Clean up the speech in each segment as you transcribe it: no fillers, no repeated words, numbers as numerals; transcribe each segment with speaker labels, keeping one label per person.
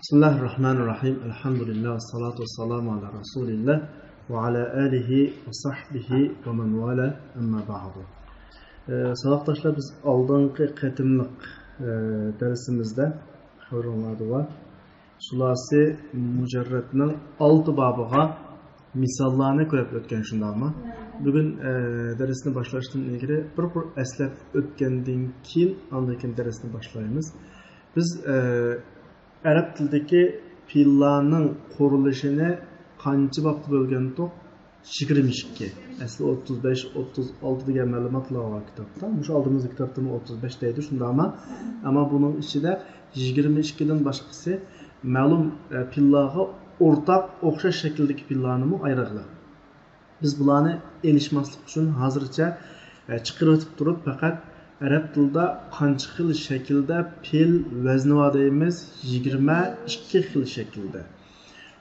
Speaker 1: Bismillahirrahmanirrahim. Elhamdülillah, salatu vesselamu ala Resulillah ve ala alihi ve sahbihi ve men vala amma ba'du. Sabahdaşlar biz aldığınki ketimlik dersimizde xabarlandı var. Sulasi Mucerret'nin 6 babıga misallarını koyup ötken şundama. Bugün dersini başlaştığım ilgili bir eslep ötkendin keyin andaki dersini başlayımız. Biz Arap tildeki fiillarning qurilishini qancha vaqt bo'lganda 22. Asli 35, 36 degan ma'lumotlar bor kitobda. Mush oldimizgi kitobda 35 deydi shundami? Ammo buning ichida 22 dan boshqasi ma'lum fiillarga o'rtaq o'xshash shakldagi fiillarni ayiradi. Biz bularni elishmaslik uchun hozircha chiqarib o'tib turib faqat Arab tilida qancha xil shaklda fe'l vazni bor deymiz? 22 xil shaklda.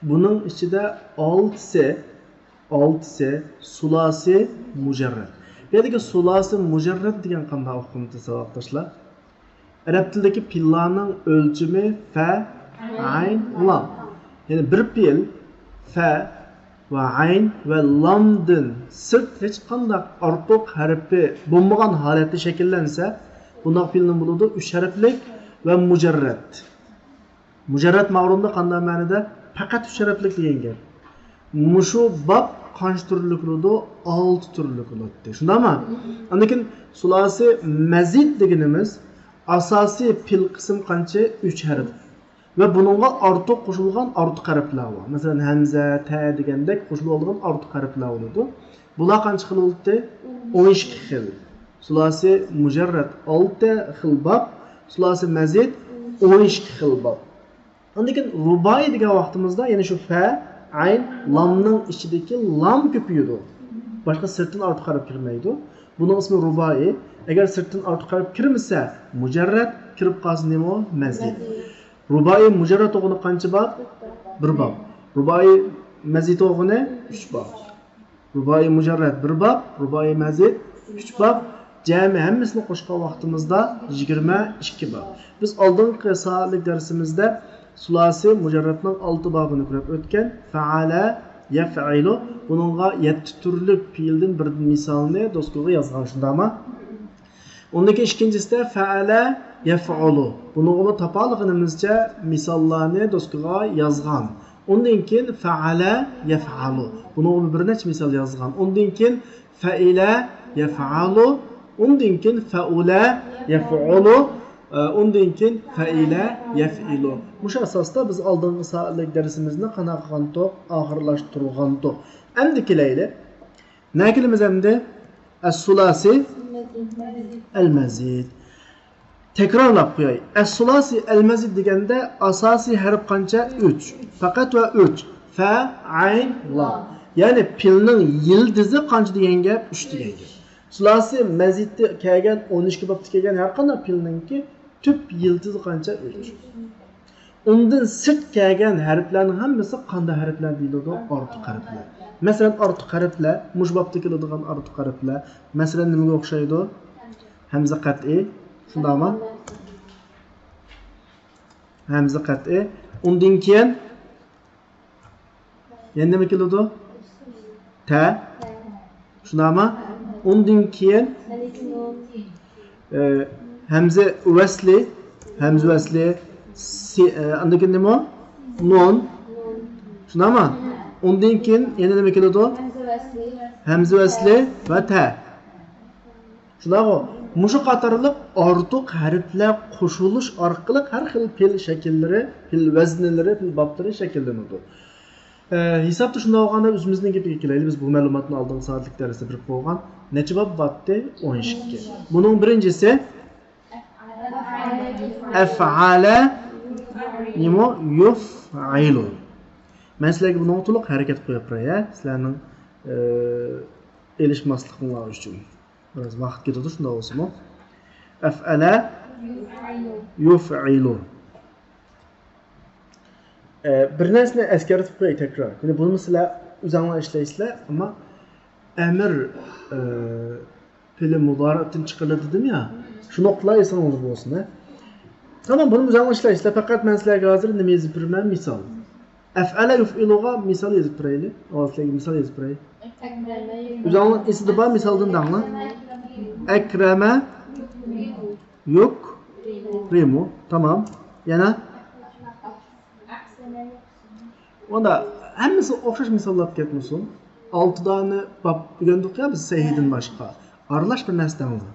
Speaker 1: Buning ichida 6si sulasi mujarrad. Bu yerdagi sulasi mujarrad degan qanday o'qimdi savoddoshlar? Arab tilidagi fe'llarning o'lchami fa, ayn, lam. Ya'ni bir fe'l fa va ayn va lamdan sırt hech qanday ortiq harfi bo'lmagan holatda shakllansa, bunday fe'lning bo'ladi 3 harflik va mujarrad. Mujarrad ma'lumda qanday ma'noda? Faqat 3 harflik degan gap. Mushu bab qancha turlik bo'ladi? 6 turlik bo'ladi. Shundaymi? Lekin sulasi mazid deganimiz asosiy fe'l qism qancha? 3 harf. Ve bununla ortiq qo'shilgan ortiq harflar var. Masalan hamza, ta degandek qo'shilib olgan ortiq harflar bo'ladi. Bular qancha xil bo'ldi? 12 xil. Sulasi mujarrad 6 xil bab, sulasi mazid 12 xil bab. Lekin rubai degan vaqtimizda, ya'ni shu fa, ayn, lamning ichidagi lam ko'payadi. Boshqa sirtdan ortiq harf kirmaydi. Buning ismi rubai. Agar sirtdan ortiq harf kirmasa, mujarrad, kirib qolsa nima? Mazid. Rubai mujarrad o'g'ini qancha bab? 1 bab. Rubai mazid o'g'ini 3 bab. Rubai mujarrad 1 bab, rubai mazid 3 bab. Jami hammasini qo'shgan vaqtimizda 22 bab. Biz oldingi soatlik darsimizda sulasi mujarradning 6 babini ko'rib o'tgan. Fa'ala, yaf'ilu buningga 7 turlik fe'ldan bir misolni do'stga yozgan shundami? Ondaki ikincisida fa'ala yaf'ulu. Bunu tapalig'imizcha misollarni do'stga yozgan. Undan keyin fa'ala yaf'alu. Bunu bir necha misol yozgan. Undan keyin fa'ila yaf'alu. Undan keyin fa'ula yaf'ulu. Undan keyin fa'ila yaf'ilu. Mushu asosda biz oldingi soatlik darsimizni qanaqa qilgandik, oxirlashtirgandik. Endi kelayli. Nima qilamiz endi? As-sulasi al-mazid. Tekrarlab qo'yay. As-sulasi al-mazid deganda asosiy harf qancha? 3. Faqat va 3. Fa, ayn, lam. Ya'ni fe'lning yildizi qancha degan gap? 3 degan gap. Sulasi mazidda kelgan 12 bobda kelgan har qanday fe'lningki tüp yildizi qancha? 3. Undan sirt kelgan harflarning hammasi qanday harflar deyiladi? Ortiq harflar. Masalan, ortiq harflar, mush bobda keladigan ortiq harflar, masalan nimaga o'xshaydi? Hamza qat'i, shundaymi? Hamza qat'i. Undan keyin yana nima keladi? Ta. Shundaymi? Undan keyin hamza vasli, hamza vasli, undan keyin nima? Nun. Shundaymi? Undan keyin yana nima keladi? Hamza vasli va ta. Shundaymi? Mushu qatorliq ortiq harflar qo'shilish orqali har xil fe'l shakllari, fe'l vaznlari, fe'l boblari shakllanadi. Hisobda shunday bo'lganda o'zimizning gapiga kelaylik. Biz bu ma'lumotni oldingi soatlik darsda bilib qo'ygan. Necha bob botdi? 12. Buning birinchisi af'ala nima? Yuf'ilu. Men sizlarga buni to'liq harakat qo'yib qo'yay, sizlarning elishmasliklaringiz uchun. Biraz vaqt ketadi shunda bo'lsa-mu. Af'ala yuf'ilu. Bir narsani eskartib qo'yay takror. Ya'ni buni sizlar o'zingizlar ishlaysizlar, ammo amr fe'li mudori'dan chiqiladi dedim ya. Shuni qilay esangiz bo'lsin. Tamam, bunu biz anlaşılayız. Fakat ben sizlerge hazır nima yazıp beraman misol. Af'ala yuf'iluga misol yazıp beraylik. Avazlarga misol yazıp beraylik. O'zingizning esida bor misoldan danglar. Akrama yukrimu. Tamam. Yana onda hammasi o'xshash misollar olib ketmasin. 6 dona bab o'rgandik ya biz sahihdan boshqa. Aralash bir narsa danglar.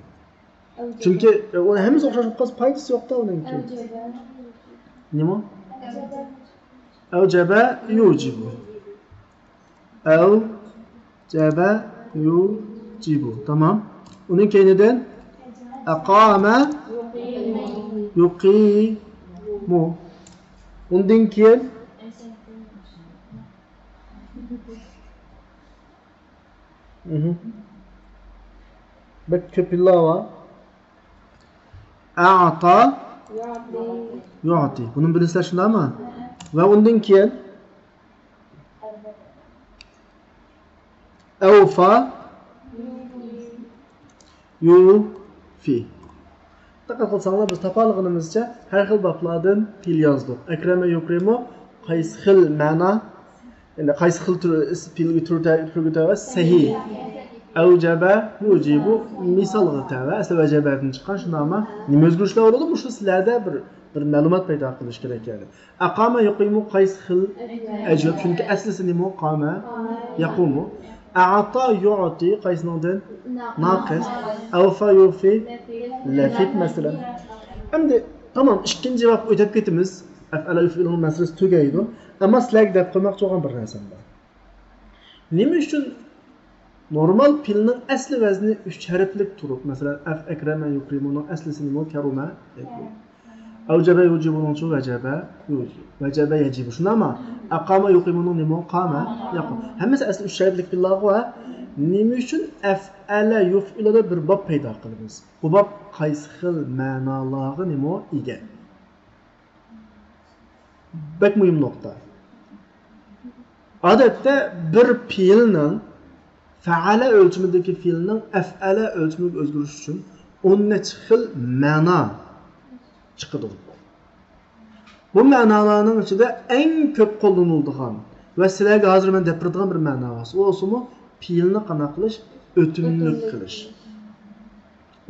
Speaker 1: Chunki uni hammasi o'xshash bo'lib qolsa foydasi yo'q-da uningki. Nima? Avjaba yujibu. Avjaba yujibu. Tamam. Uning keynidan aqama yuqimu. Undan keyin bak ko'p ilova a'ta yu'ti. Buni bilasizlar shundaymi? Va undan keyin awfa yufi. Diqqat qilsanglar biz topalig'imizcha har xil bablardan fil yozdik. Akrama yukrimu qaysi xil ma'no, endi qaysi xil filga turda sahih. Avjaba yujibu misolga tava asli vajabatdan chiqqan shundami? Nima o'zgarishlar bo'ladi? Shu sizlarda bir ma'lumot paydo qilish kerak edi. Aqama yuqimu qaysi xil ajab, chunki aslisi nima? Qama yaqumu. A'ta yu'ti qaysidan naqis. Awfa yufi lafit masalan. Endi tamam, ikkinchi javob o'tib ketamiz. Af'ala yuf'ilun masalasi tugaydi. Ammo sizlarga deb qo'ymoqchi bo'lgan bir narsam bor. Nima uchun normal filning asli vazni 3 harflik turib, masalan akrama yukrimuning aslisi nima? Karuma. Avjaba yujibuning chu vajaba yujibu. Vajaba yajibu. Shundami? Aqama yuqimuning nima? Qama yaqum. Hammasi asli 3 harflik fillar va nima uchun af'ala yuf'ilada bir bob paydo qilamiz? Bu bob qaysi xil ma'nolarga nima ega? Bak muhim nuqta. Odatda bir fe'lning fa'ala o'lchimidagi fe'lning af'ala o'lchimiga o'zgarishi uchun 10 xil ma'no chiqadi. Bu ma'nolarning ichida eng ko'p qo'llaniladigan va sizlarga hozir men deb turadigan bir ma'no bor. U o'simi fe'lni qana qilish, o'timlik qilish.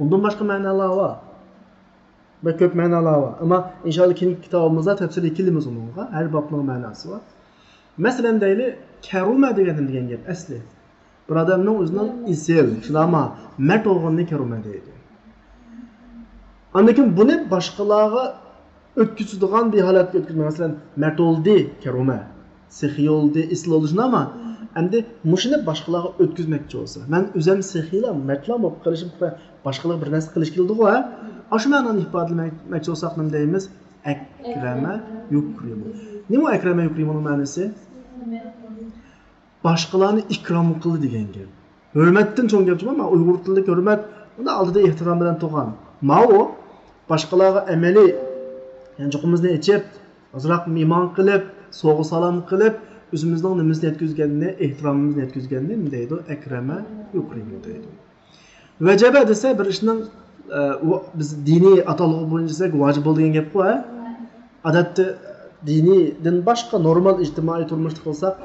Speaker 1: Undan boshqa ma'nolar bor. Va ko'p ma'nolar bor. Ammo inshaalloh keyingi kitobimizda tafsir qilamiz unga. Har bobning ma'nosi bor. Masalan deyli, karuma degan gap asli. Bir odamning o'zining isel, shunama, mart o'g'inni karuma deydi. Andan keyin buni boshqalarga o'tkazadigan bir holatga o'tkazmaydi. Masalan, mart oldi karuma, sehiy oldi, isl oldi shunama. Endi mushuni boshqalarga o'tkazmoqchi bo'lsa, men o'zim sehiylar, martlar bo'lib qilishim boshqalar bir narsa qilish keldi-ku, ha? Shu ma'noni ifodalamoqchi bo'lsak nima deymiz? Akrama yukrimu. Nima akrama yukrimuning ma'nosi? Boshqalarni ikrom qildi degan gap. Hurmatdan cho'ng gapchi, men Uyg'ur tilida hurmat, unda oldida ehtirom bilan tug'an. Ma'o boshqalarga amaliy, ya'ni jo'qimizni ichib, ozroq mehmon qilib, so'g'i salom qilib, o'zimizning nimasini yetkazganini, ehtiromimizni yetkazganini nima deydi? Akrama yukrimu deydi. Vajaba desa bir ishning biz diniy atalg'i bo'yicha vojib bo'lgan gap-ku, ha? Odatda diniydan boshqa normal ijtimoiy turmushda qilsak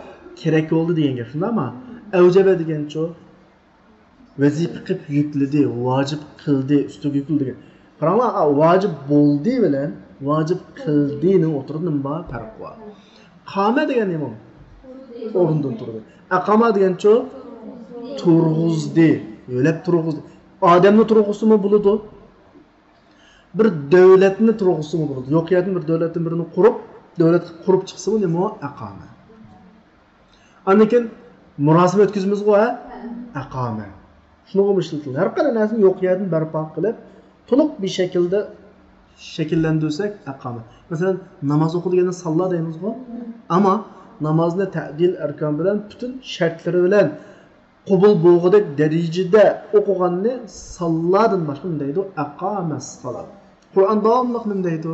Speaker 1: kerak bo'ldi degan gap, shundaymi? Avjaba degancha vazifa qilib yukladi, vojib qildi, ustiga yukladi degan. Qaranglar, vojib bo'ldi bilan vojib qildining o'tirib nima bor? Farq bor. Qama degan nima? O'rindan turdi. Aqama degancha turg'izdi, yo'lab turg'izdi. Odamni turg'izimi bo'ladi? Bir davlatni turg'izimi bo'ladi? Yo'q, yerdan bir davlatni birini davlat qurib chiqsa nima? Aqama. Andan murosa o'tkazimiz-ku, ha? Aqama. Shuni o'mishildi. Har qanday narsani yo'q yerdan barpo qilib, to'liq bir shaklda shakllantirsak aqama. Masalan, namoz o'qilganda sallo deymiz-ku. Ammo namozni ta'dil arkan bilan butun shartlari bilan qabul bo'lg'idek darajada o'qiganni sallodan boshqa nima deydi? Aqamas salat. Qur'on davomli nima deydi?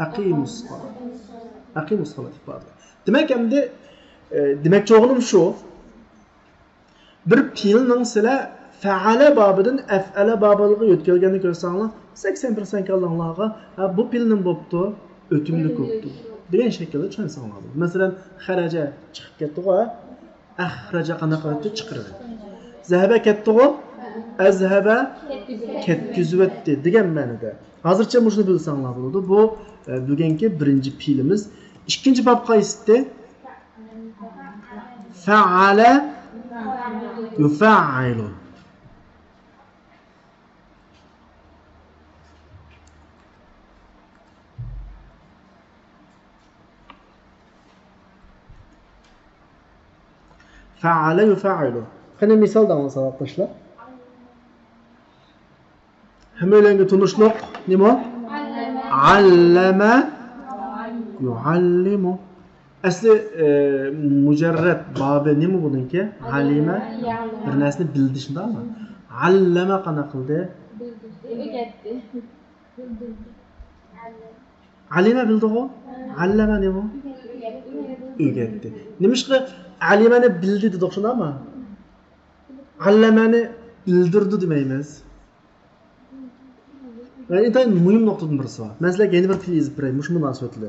Speaker 1: Aqimus salat. Aqimus salat ifodasi. Demak, endi demakchi o'g'lim shu. Bir fe'lning sizlar fa'ala bobidan af'ala bobiga o'tkazganini ko'rsanglar, 80% kalganlarga bu pilnin bo'pti, o'timlik bo'pti degan shaklda tushunsanlar bo'ladi. Masalan, xaraja chiqib ketdi-ku, axraja qanaqa qilib chiqirdi. Zahaba ketdi-ku, azhaba ketkizibdi degan ma'noda. Hozircha shuni bilsanglar bo'ladi. Bu bugungi birinchi pilimiz. Ikkinchi bob qaysida? Fa'ala yufa'alu. Fa'ala yufa'alu. Qani misoldan olsak arkadaşlar. Hammalarga tunishliq nima? Allama yuallimu. Asli mujarrad babi nima buniki? Alima bir narsani bildi shundaymi? Allama qana qildi? O'rgatdi. Alima bildi-ku? Allama nima? O'rgatdi. Nimishqa alimani bildi dedik shundaymi? Allamani bildirdi demaymiz. Yani intayın mühim noktadan birisi var. Mesela yeni bir fil yazıp bireyim. Şu münasebetli.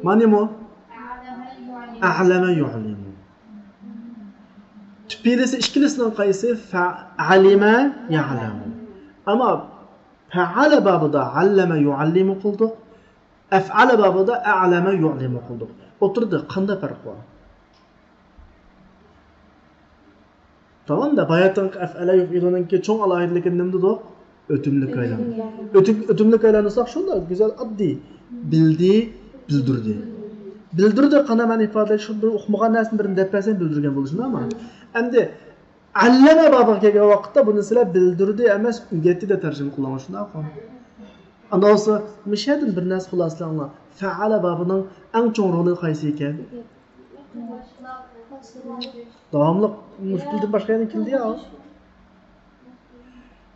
Speaker 1: Mani mu? A'lama yu'limu. Tüpilisi işkilisinin kayısı fa'alima ya'lamu. Ama fa'ala babıda allama yu'allimu kıldık. Ef'ala babıda a'lama yu'limu kıldık. Oturdu. Qanday fark var? Tamam da bayatın ef'ala yuf'ilununki çoğun alayidliki nimdi doq? Ötümlük aylanı. Ötümlük aylanırsak şunda güzel addi. Bildi, bildirdi. Bildirdi qana man ifade şu bir uqmagan narsanın birini depesen bildirgen bo'lishini ama endi allama babıga kelgan vaqtda buni sizlar bildirdi emas o'rgatdi deb tarjima qilamiz shunda aqam. Anda olsa mishadin bir narsa xulosalanglar. Fa'ala babining eng cho'ng roli qaysi ekan? Davamlıq müşkilden başqa yana keldi ya.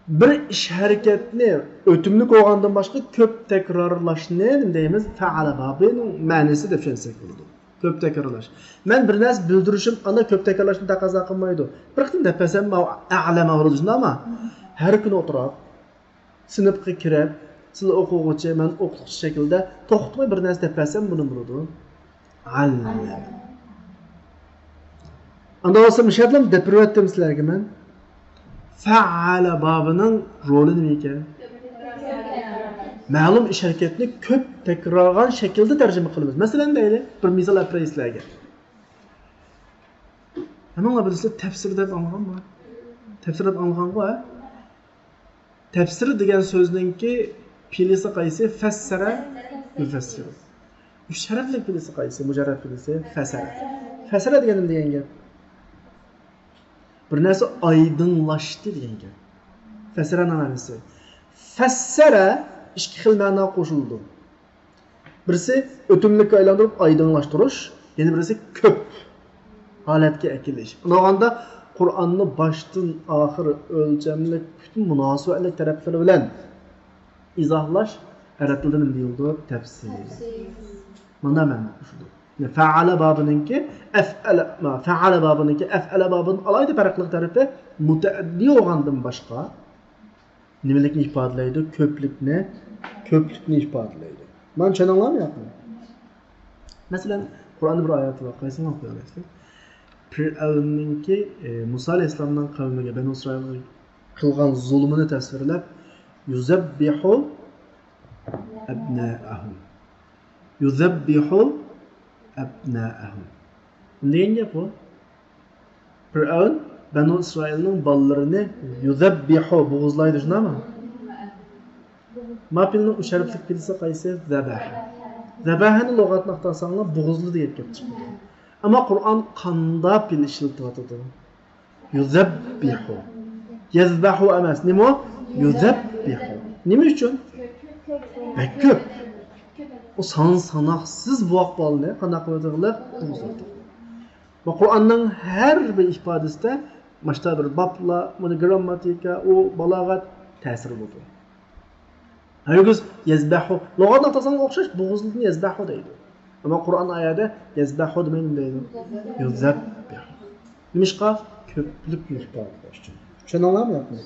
Speaker 1: Bir iş hareketini ötümlük olgandan başqa köp tekrarlashni deymiz fa'ala babining ma'nosi deb tushunsak bo'ladi. Köp tekrarlash. Men bir narsa bildirishim ana köp tekrarlashni taqozo qilmaydi. Bir qitim depasam a'lama bo'ladi ama har kun o'tirib sinfga kirib, siz o'quvchi, men o'qituvchi shaklda to'xtamay bir narsa depasam buni bo'ladi. Allama. Anda olsa müşahidlam depirib etdim sizlarga men. Fa'ala babının roli nima ekan? Ma'lum ish harakatni ko'p takrorlagan shaklda tarjima qilamiz. Masalan deylik, bir misol aytay sizlarga. Hamma bilsa tafsir deb anlaganmi? Tafsir deb anlagan-ku. Tafsir degan so'zningki pilisi qaysi? Fassara, mufassir. Uch harfli pilisi qaysi? Mujarrad pilisi fasara. Fasara degan nima degan gap? Bir narsa aydınlaştı degan gap. Fasara ma'nosi. Fassara ikki xil ma'no qo'shildi. Birisi o'timlikka aylantirib aydınlashtirish, yana birisi ko'p holatga akilish. Unaqanda Qur'onni boshdan oxir o'lchamlik butun munosabatli taraflari bilan izohlash arab tilida nima deyildi? Tafsir. Mana ma'no qo'shildi. Fa'ala babınınki fa'ala babınınki ef'ala babının alayda farklı tarafi mutaaddi olgandan başqa nimalikni ifodalaydi? Ko'plikni ifodalaydi. Men tushunamlayapman. Masalan, Qur'onda bir oyat bor. Qaysini o'qiy olasizlar? Fir'avnninki Musa alayhisolamning qavmiga Banu Isroilga qilgan zulmini tasvirlab yuzabbihu abna'ahum. Yuzabbihu abna'ahum. Degan gap bu. Fir'avn Banu Isroilning bolalarini yuzabbihu bo'g'izlaydi, shundami? Mapilning shariflik pilisi qaysi? Zabah. Zabahni lug'atni aqtasanglar bo'g'izli deb gap chiqadi. Ammo Qur'on qanda pil ishlatyapti. Yuzabbihu. Yazbahu emas, nima? Yuzabbihu. Nima uchun? Ko'p. O sanoqsiz bu ahvolni qanday qiladilar? Va Qur'onning har bir ifodasida mana bir bablar, mana grammatika, o balog'at ta'sir bo'ldi. Haygiz yazbahu. Lug'atni tasangiz o'xshash bo'g'izlikni yazbahu deydi. Ammo Qur'on oyatida yazbahu demaydi deydi. Yuzabbihu. Nimishqa ko'plik ifodalash uchun. Tushuninglarmi yo'qmi?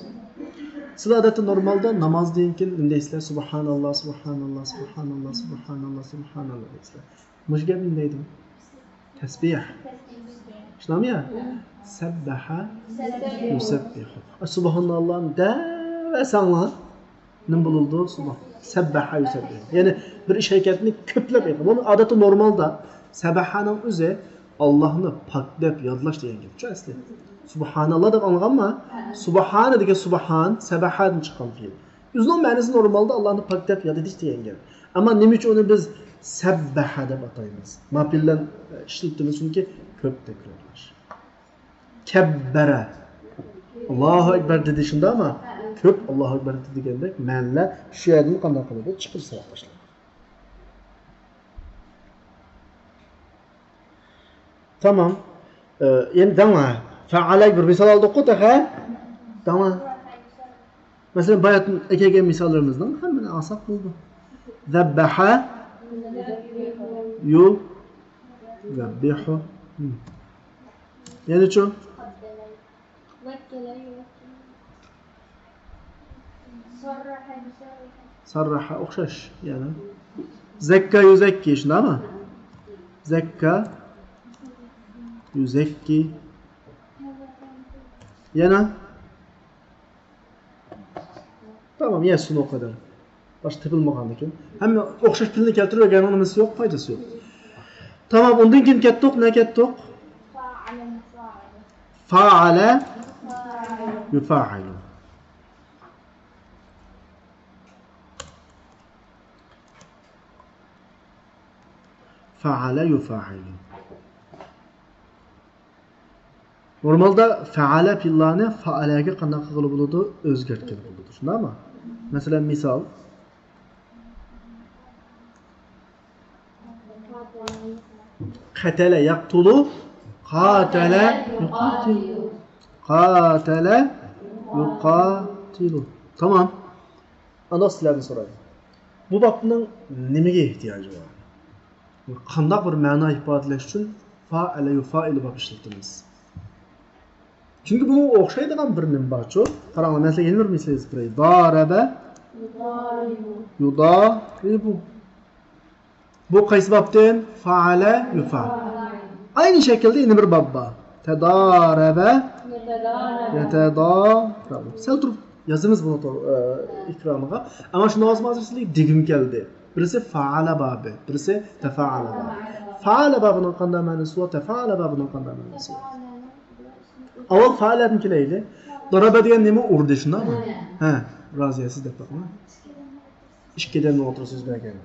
Speaker 1: Sizlar odatda normalda namozdan keyin nima deysizlar? Subhanalloh, subhanalloh, subhanalloh, subhanalloh, subhanalloh deysizlar. Mush gap nima deydi? Tasbih. Tushunami ya? Sabbaha yusabbihu. Subhanalloh da va sanglar nima bo'ldi? Sabbaha yusabbihu. Ya'ni bir ish harakatini ko'plab aytadi. Bu odatda normalda sabahaning o'zi Allohni poklab yodlash degan gap. Tushunasizlar? Subhanallah deb anlaganmi? Subhana degan subhan sabahadan chiqqan fe'l. O'zining ma'nosi normalda Allohni poklab yod etish degan gap. Ammo nima uchun uni biz sabbaha deb ataymiz? Ma'pildan ishlatdimiz chunki ko'p takrorlash. Kabbara. Allohu akbar dedi shundami? Ko'p Allohu akbar deganda ma'nolar shu yerdan qanday qiladi? Chiqirsa boshlaydi. Tamam. Endi dama. Fa'alak bir misol oldik ku taha. Dama. Mesela bayat aka misollarımızdan hammani olsak bo'ldi. Zabbaha yu zabbihu. Yani şu. Sarraha o'xshash yani. Zakka yuzakki shundami? Zakka yuzakki. Yana. Tamam, yesin o kadar. Başka tepilmagan ekan. Hamma o'xshash tilni keltirib nimasi yo'q, foydasi yo'q. Tamam, undan keyin ketdik, ne ketdik? Fa'ala yufa'ilu. Fa'ala yufa'ilu. Normalda fa'ala fe'llarni fa'alaga qanday qilib bo'ladi? O'zgartgan bo'ladi. Shundaymi? Masalan, misol qatala yaqtulu qatala yuqatilu. Qatala yuqatilu. Tamam. Ana sizlardan so'rayman. Bu babning nimaga ehtiyoji bor? Qanday bir ma'no ifodalash uchun fa'ala yufa'ilu bab ishlatamiz. Çünkü bunu o'xshaydigan bir nim borchu. Qarang, men sizga yana bir misol aytib beray. Daraba yudaribu. Bu qaysi babdan? Fa'ala yufa'il. Aynı şekilde yine bir bab bor. Tadaraba yatadarabu. Sal turib yazimiz bunu ekraniga. Ama shuni yozmaslik digim keldi. Birisi fa'ala babi, birisi tafa'ala babi. Fa'ala babining qanday ma'nosi va tafa'ala babining qanday ma'nosi bor? Avval fa'alatni kelaydi. Daraba degan nima urdi shundami? Ha, roziyasiz deb taqma. Ikkidan o'tirib so'z bergan.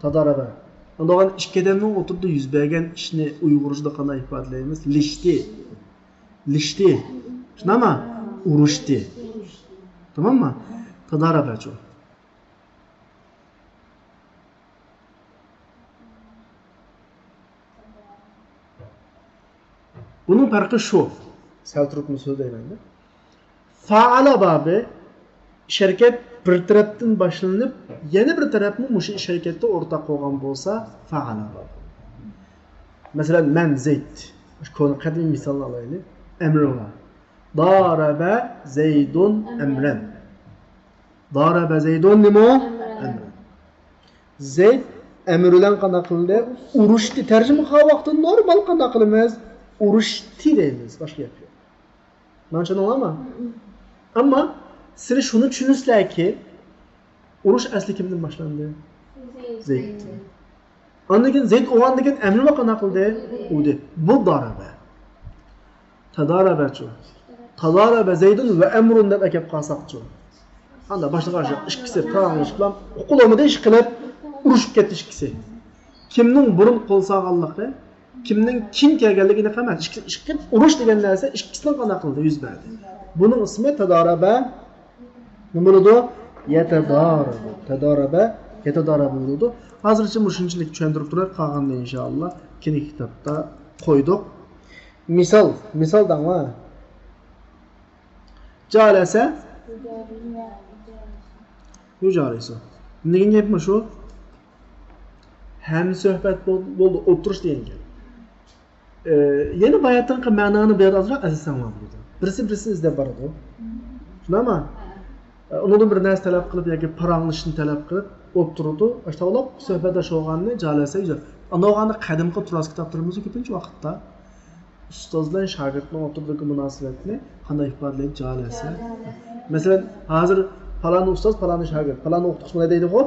Speaker 1: Tadaraba. Undan ikkidan o'tirdi yuz bergan ishni uyg'urishda qanday ifodalaymiz? Lishti. Lishti. Shundami? Urushdi. Tamammi? Tadarabachu. Bunun farkı şu. Seltruk'un söyleyeyim. Faala babı şirket bir taraftan başlanıp yeni bir tarafın bu şirkette ortak olan olsa faala babı. Mesela men Zeyd. Şu konu kadim misalını alayım. Emri var. Darabe Zeydun emren. Darabe Zeydun nimo? Emren. Zeyd emrilen kana kıldı. Uruşti. Tercüme kavakta normal kana kılmaz. Uruşti deymiz. Başka yapıyor. Mançan olama. Ama siz şunu düşünürsünüz ki uruş asli kimden başlandı? Zeyd. Anlakin Zeyd o andaki emri bakana kıldı. Udi. Bu darabe. Tadarabeçu. Tadarabe Zeydun ve emrun deb akab qalsaqçu. Anda başına qarşı ikkisi tanışıp bilan uqulomida ish qilib urushib ketdi ikkisi. Kimning burun qo'l sog'anligi, kimning kim kelganligini emas, ishqib urush degan narsa ikkisining qana qildi yuz berdi. Buning ismi tadaraba. Nima bo'ladi? Yatadaraba. Tadaraba, yatadaraba bo'ladi. Hozircha shunchalik tushuntirib turar, qolganda inshaalloh keyingi kitobda qo'ydik. Misal dangma. Jalasa Yujarisi. Degan gapmi shu? Ham suhbat bo'ldi, o'tirish degan gap. Yana bayatdan ma'noni beradigan azizlar bo'ldi. Birisi izlab boradi. Shundaymi? Undan bir narsa talab qilib yoki paranglishni talab qilib o'tirdi. Ashtaolab suhbatlashganni jalasa ijod. Anog'ani qadimgi turas kitoblarimizda ko'pincha vaqtda ustoz bilan shogirdning o'rtasidagi munosabatni qanday ifodalaydi jalasa. Masalan, hozir falon ustoz, falon shogird, falon o'qituvchi nima deydi-ku?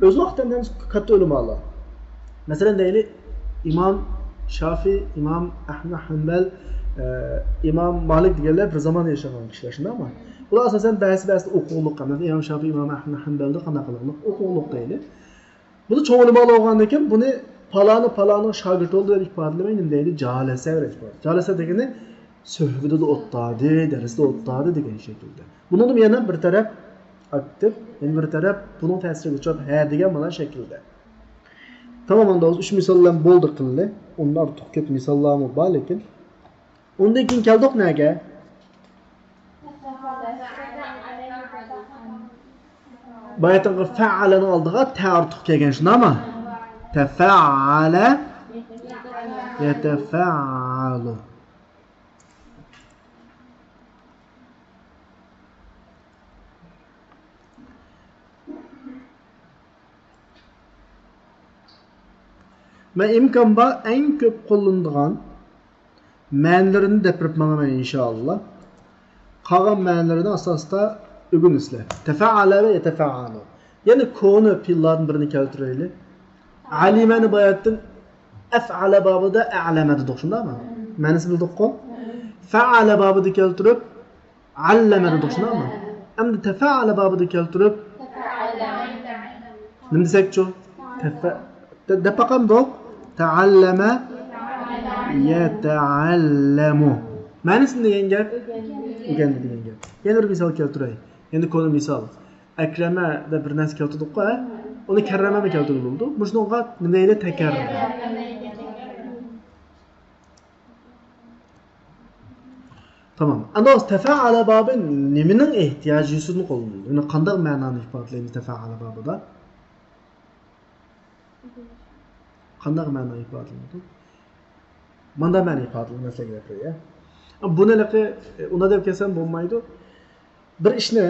Speaker 1: O'z vaqtida katta o'limlar. Masalan, deylik, Imom Shafiy, Imom Ahmad Hanbal, Imom Malik deganlar bir zamon yashagan kishilar, shundaymi? Ular asosan ba'zi o'quqliq qiladi. Imom Shafiy, Imom Ahmad Hanbalda qanday qiladi? O'quqliq deydi. Buni cho'g'ilib olgandan keyin buni faloni shogird oldi deb ifodalamaydi, nima deydi? Jalasa deb ifodaladi. Jalasa degani suhbatda o'tadi, darsda o'tadi degan shaklda. Bunun yana bir taraf aktiv, yana bir taraf buning ta'siriga uchrab ha degan mana shaklda. Tamam, unda 3 misollar bo'ldi qildi. Undan ortiq ko'p misollarmi bor, lekin undan keyin keldik nega? Bayatınqı fa'alani oldiga ta ortiq kelgan shundaymi? Tafa'ala yatafa'alu. Men imkon bor eng ko'p qo'llanadigan ma'nolarini deb berib inshaalloh. Qolgan ma'nolarini asosida o'rganisizlar. Tafa'ala va yatafa'alu. Ya'ni koni fillardan birini keltiraylik. Alimani bayatdan af'ala babida a'lama dedik, shundaymi? Ma'nosi bildik-ku. Fa'ala babida keltirib allama dedik, shundaymi? Endi tafa'ala babida keltirib nima desakchu? Depaqamdoq ta'allama yata'allamu. Ma'nosi degan gap o'rgandi degan gap. Yana bir misol keltiray. Endi koni misol. Akrama deb bir narsa keltirdik-ku, uni karrama deb keltirib bo'ldi. Bunga nima deydi? Takarrur. Tamam. Ana tafa'ala babı nimening ehtiyojini qo'llanadi. Uni qanday ma'noni ifodalaydi tafa'ala babida? Qanday ma'no ifodalanadi? Manda ma'no ifodalanmaslik gapirya. Bunalaqi unda deb kelsam bo'lmaydi. Bir ishni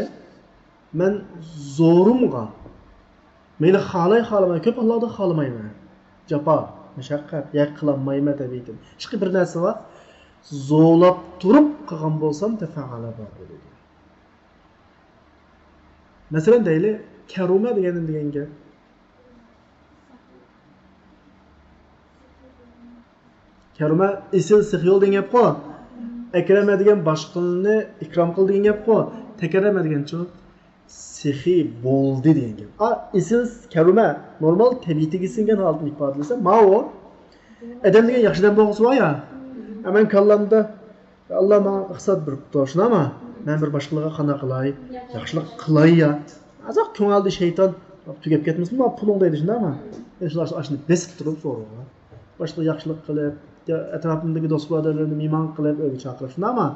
Speaker 1: men zo'rimga meni xohlamay ko'p Allohda xohlamayman. Jafo, mashaqqat, yak qilolmayman tabiiy. Hech bir narsa bor. Zo'lab turib qilgan bo'lsam tafa'ala bo'ladi. Masalan, deylik, karuma degan gap. Karuma isil sixyol degan gap-ku. Akrama degan boshqani ikrom qil degan gap-ku. Takarrama degan-chi sixiy bo'ldi degan gap. Isil karuma normal tabiatiga singan holatni ifodalasa, ma'o adam degan yaxshidan bo'lsa ya. Hemen kallamda Allah bana iqtisod beribdi, shunami? Men bir boshqalarga qana qilay, yaxshilik qilay ya. Azoq ko'ngilda shayton tugab ketmasin, men puling deydi, shunami? Shular ashni besib turib so'rayman. Boshqa yaxshilik qilib, atrofimdagi do'stlarni mehmon qilib, o'yga chaqirib, shunami?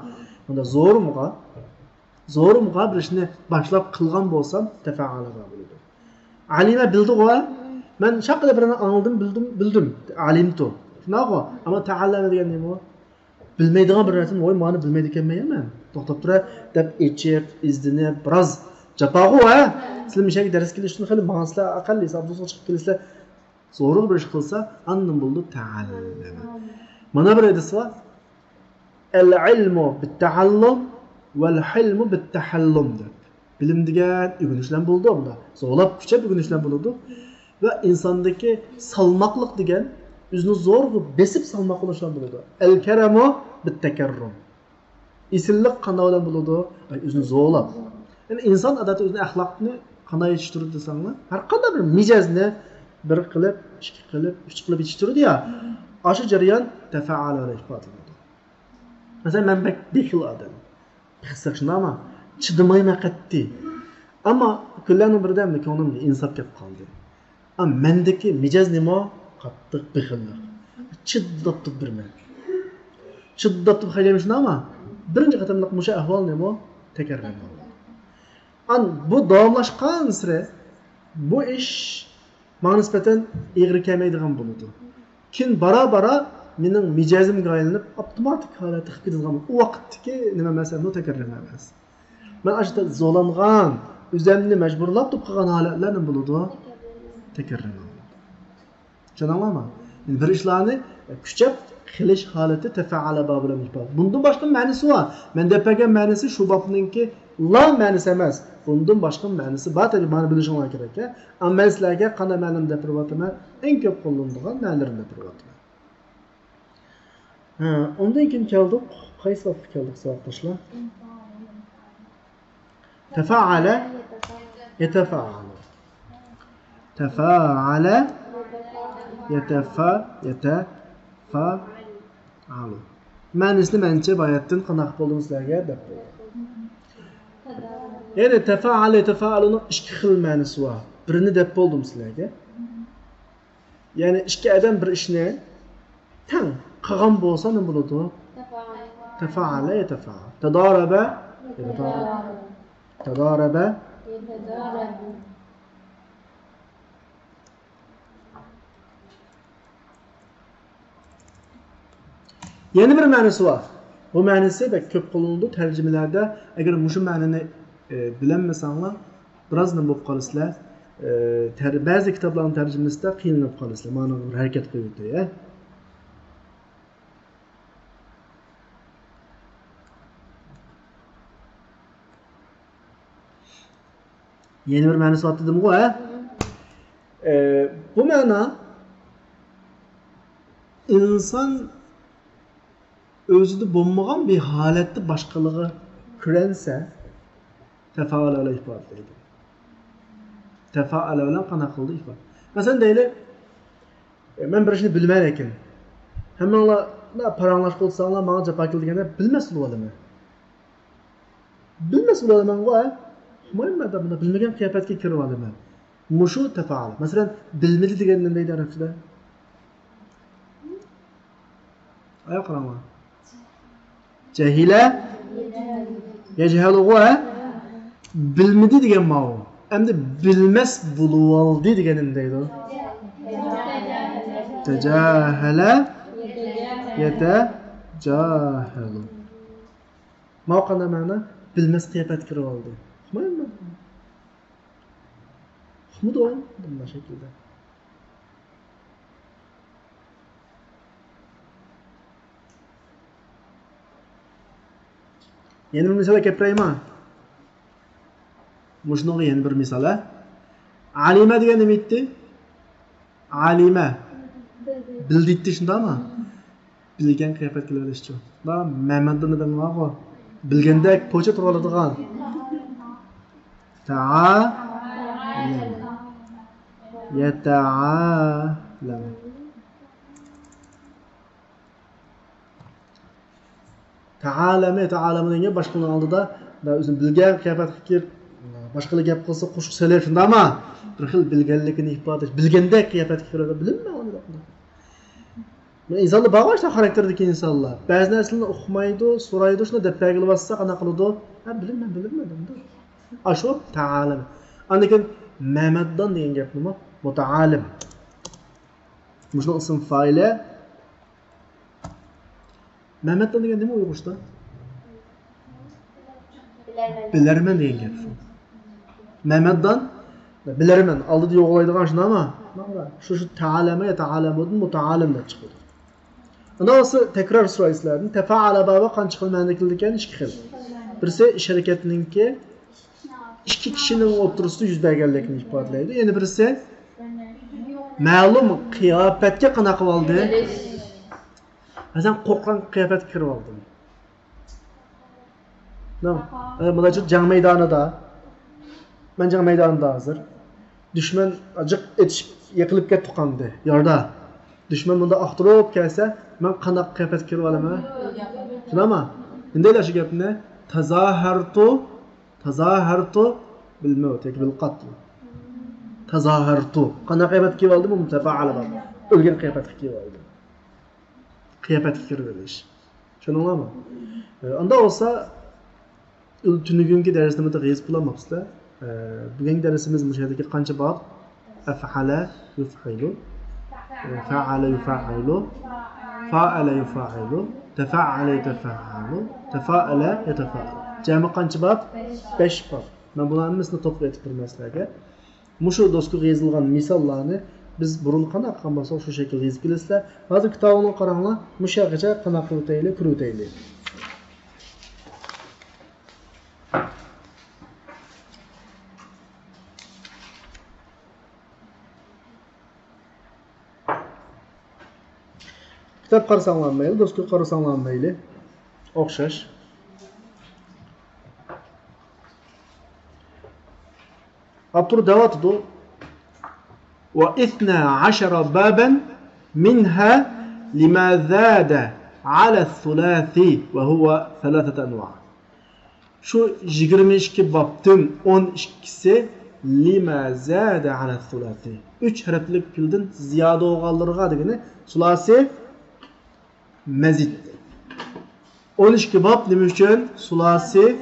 Speaker 1: Unda zo'rimga bir ishni boshlab qilgan bo'lsam, tafa'ala bo'ladi. Alima bildi-ku, men shaqada birini anladim, bildim. Alimtu. Shunaqa, ammo ta'allama degan nima? Bilmaydigan bir narsani, voy, meni bilmaydi ekanman. To'xtab tura deb echib, izdinib, biroz jafog'u, sizlar mishaki dars kelishni xili ma'noslar aqalli sabzuga chiqib kelisizlar. Zo'riq bir ish qilsa, andan bo'ldi ta'allama. Mana bir hadis bor. Al-ilmu bit-ta'allum wal-hilmu bit-tahallum deb. Bilim degan o'rganishlar bo'ldi unda. Zo'lab kuchab o'rganishlar bo'ladi va insondagi salmoqlik degan o'zini zo'r besib salmoq qilishdan bo'ladi. El-karamu bit-takarrum. Isillik qanday bilan bo'ladi? O'zini zo'rlab. Ya'ni inson odatda o'zining axloqini qanday yetishtiradi desanglar, har qanday bir mijozni bir qilib, ikki qilib, uch qilib yetishtiradi ya. O'sha jarayon tafa'ala ifodalanadi. Masalan, men bexil odam. Qisqa shundami? Chidamayman qatti. Ammo kunlarning birida ko'nglimga insof kelib qoldi. Ammo mendagi mijoz nima? Qattiq bexillik. Chiddab turibman. Chiddab turib haylayman shundami? Birinchi qatamliq musha ahvol nima? Takarrur. Bu davomlashgan sira bu ish menga nisbatan egri kelmaydigan bo'ladi. Kin bara mening mijozimga aylanib avtomatik holatga qilib ketadigan. U vaqtdagi nima masalan takarrur emas. Men ashta zo'langan, o'zimni majburlab turib qilgan holatlar nima bo'ladi? Takror. Tushunamizmi? Bir ishlarni kuchab qilish holati tafaala bilan ifoda. Bundan boshqa ma'nosi bor. Men deb bergan ma'nosi shu bobninki la ma'nosi emas. Bundan boshqa ma'nosi bor, tabii buni bilishinglar kerak. Ammo sizlarga qanday ma'noda deb turibman? Eng ko'p qo'llanilgan ma'nolarni deb turibman. Ondan keyin keldik. Qaysi vaqtga keldik savoqdoshlar? Tafaala yatafa'alu. Tafaala yatafa'alu. Ma'nosini mencha bayatdan qanaq bo'ldim sizlarga deb qo'ydim. Ya'ni tafaala yatafa'aluning ikki xil ma'nosi bor. Birini deb bo'ldim sizlarga. Ya'ni ikki odam bir ishni tang qilgan bo'lsa nima bo'ladi? Tafaala yatafa'al. Tadaraba yatadarabu. Tadaraba yatadarabu. Yeni bir ma'nosi bor. Bu ma'nosi bak ko'p qo'llanildi tarjimalarda. Agar mushu ma'noni bilanmasanglar, biroz nima bo'lib qolasizlar. Ba'zi kitoblarning tarjimasida qiynalib qolasizlar. Ma'no bir harakat qilib o'tadi, Yeni bir ma'nosi bor dedim-ku, bu ma'no inson o'zida bo'lmagan bir holatda boshqalarga ko'ransa tafaala bilan ifodalaydi. Tafaala bilan qanaqa qildi ifoda? Masalan deylik, men bir ishni bilmay ekan. Hammanglar paranglashib qo'ysanglar, menga javob kelganda bilmas bo'laman. Bilmas bo'laman-ku, Muhammad buni bilmagan qiyofatga kirib olaman. Mushu tafaal. Masalan, bilmadi degan nima deydi arabchada? Ayoq qarama. Jahila yajhaluhu bilmadi degan ma'no. Endi bilmas bo'lib oldi degan nima deydi? Tajahala yatajahalu. Ma'qana ma'no bilmas qiyofatga kirib oldi. Muhammad. Humudu bu şekilde. Yeni bir misal keltiraymi? Mushunga yeni bir misal. Alima degan nima aytdi? Alima. Bildi aytdi shundami? Bilgan qiyofat qilaverish-chi. Va Muhammaddan bilmagan. Bilgandek po'cha turib oladigan. Ta'alam. Yata'alam. Ta'alam degan boshqaning oldida o'zini bilgan qiyofat qilib boshqalar gap qilsa qo'shiq so'ylar shundami? Bir xil bilganligini ifodalash, bilgandek qiyofat qilib bilinma uni. İnsanlar bağışla xarakterdeki insanlar. Bazı narsalarni o'qimaydi, so'raydi, shuni deb belgilasa qanaqa qiladi? Bilmadim. Aşo ta'alim. Andakin Mehmetdan degan gap nima? Muta'alim. Mushun ism fa'ili. Mehmetdan degan nima Uyg'urcha? Bilarman degan gap shu. Mehmetdan bilarman, oldida yo'qlaydigan shunami? Shu ta'alama ya ta'alamudan muta'alim deb chiqadi. Ana olsa tekrar so'raysizlarni. Tafaala baba qancha xil ma'noda kelgan? 2 xil. Birisi ish harakatininki ikki kishining o'rtasida yuz berganligini ifodalaydi. Yana birisi ma'lum qiyofatga qanaqa bo'ldi? Masalan, qo'rqqan qiyofatga kirib oldi. Mana shu jang maydonida, men jang maydonida hozir dushman ajiq etishib yiqilib ketdi yorda. Dushman bunda aqtirib kelsa, men qanaqa qiyofatga kirib olaman? Tushunami? Bunday shu gapni tazahartu bil maut yoki bil qatl. Tazahartu. Qanaqa qiyofatga kirib oldi? Bu mutafaala bor. O'lgan qiyofatga kirib oldi. Qiyofatga kirib olish. Tushunamizmi? Unda olsa tunugungi darsda g'iyaz qilamabsizlar. Bugungi darsimiz bu yerdagi qancha bor? Af'ala yuf'ilu, fa'ala yuf'ilu, fa'ala yuf'ilu, tafa'ala yatafa'alu, tafa'ala yatafa'alu. Jami qancha bab? 5 bab. Men bularni hammasini to'plab aytib beraman sizlarga. Mushu doskaga yozilgan misollarni biz burun qanaqa qilgan bo'lsak, shu shaklda yozib kelasizlar. Hozir kitobni qaranglar, mushaqacha qanaqa qilib o'taylik, kirib o'taylik. Kitap qarasanglar mayli, doskaga qarasanglar mayli. O'xshash. Abdur davatudu و12 بابا منها لما زاد على الثلاثي وهو 3 أنواع. Şu 22 babtın 12'si lima zada ala thulathi. 3 harflik filden ziyade olganlarga degeni sulasi mezid. 12 bab nima uchun? Sulasi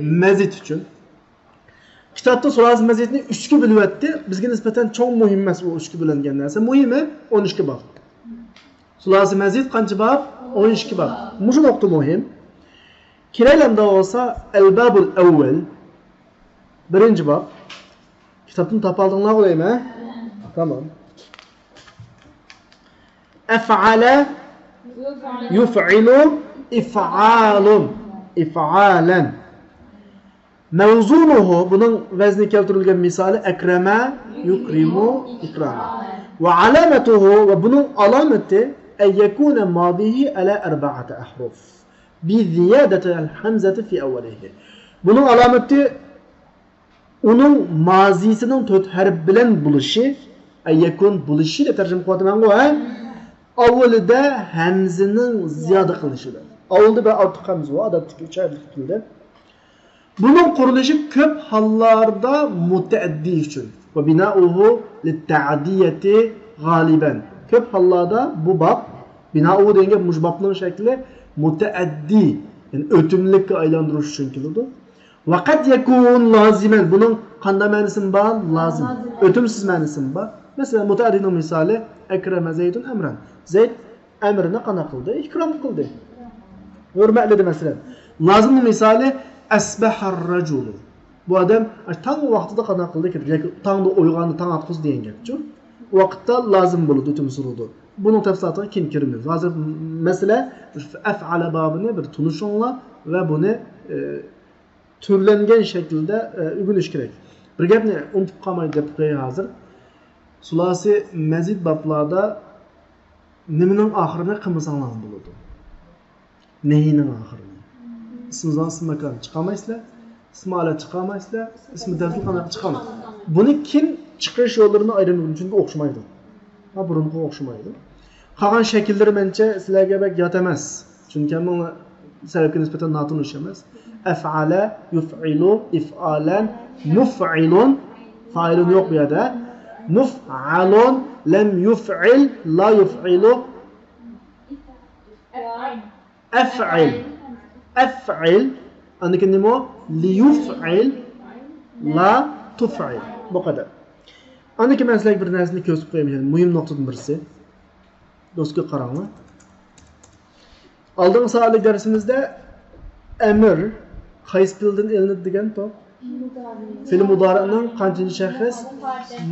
Speaker 1: mezid uchun. Kitapta sulasi mezidni 3 ga bo'lib o'tdi. Bizga nisbatan cho'ng muhim emas u 3 ga bo'lingan narsa. Muhimi 12 bab. Sulasi mezid qancha bab? 12 bab. Mushu nuqta muhim. Kiraylarda olsa el-babul awwal birinci bab. Kitapni topaldinglar qo'yaymi? Tamam. Af'ala yuf'ilu if'alun if'alan. Mevzunuhu bunun vezni keltirilgen misali ekreme yukrimu ikrama. Ve alametuhu ve bunun alameti en yekune madihi ala 4 ahruf. Bi ziyadeti hamzati fi evvelihi. Bunun alameti onun mazisinin 4 harf bilen buluşu en yekun buluşu ile tercüme kuvvetmen o avvalida hamzinin ziyade kılışıdır. Avvalda bir artık hamza var, adaptiki 3 harflik tilde. Bunun kuruluşu köp hallarda müteaddi için. Ve binauhu litta'diyeti galiben. Köp hallarda bu bab, binauhu denge mujbabının şekli müteaddi. Yani ötümlükle aylandırış için kilidi. Vakat yekun lazimen. Bunun kanda manisin var? Lazim. Ötümsüz manisin var. Mesela müteaddinin misali ekreme zeydun emren. Zeyd emrine kana kıldı, ikram kıldı. Hürmetledi mesela. Lazımın misali esbehar raculu. Bu adam tam o vaxtda kana kıldı ki, tam da uygandı, tam atqız deyen gepçi. O vaxtda lazım buludu, ötümsüz bunun tefsilatına kim kirmiyor. Hazır mesela ef'ale babını bir tunuşunla ve bunu türlengen şekilde ügünüş gerek. Bir gepni unutup kalmayı dep hazır. Sulasi mezid bablarda niminin ahırını kımısanlar buludu. Nehinin ahırını. İsmizden ismikan çıkamayızlar. İsmi ala çıkamayızlar. İsmi dersul kanak çıkamaz. Bunu kim çıkış yollarını ayrılmıyor. Çünkü okşumaydı. Ha burunku okşumaydı. Kalan şekilleri bence sizlerge bek yatemez. Çünkü bunun sebepki nispeten natun işemez. Ef'ale, yuf'ilu, if'alen, muf'ilun. Failun yok bir yerde. Muf'alun, lem yuf'il, la yuf'ilu. Ef'il. Ef'il. Andaki ne o? Li yuf'il, la tuf'il. Bu kadar. Andaki ben sizlerge bir nersini közüp koyayım. Mühim noktadan birisi. Dostga qaranglar. Aldığın saatlik dersimizde emir qaysi fildan ilinadi degan top. Fe'l mudari'ning qanchinchi shaxs?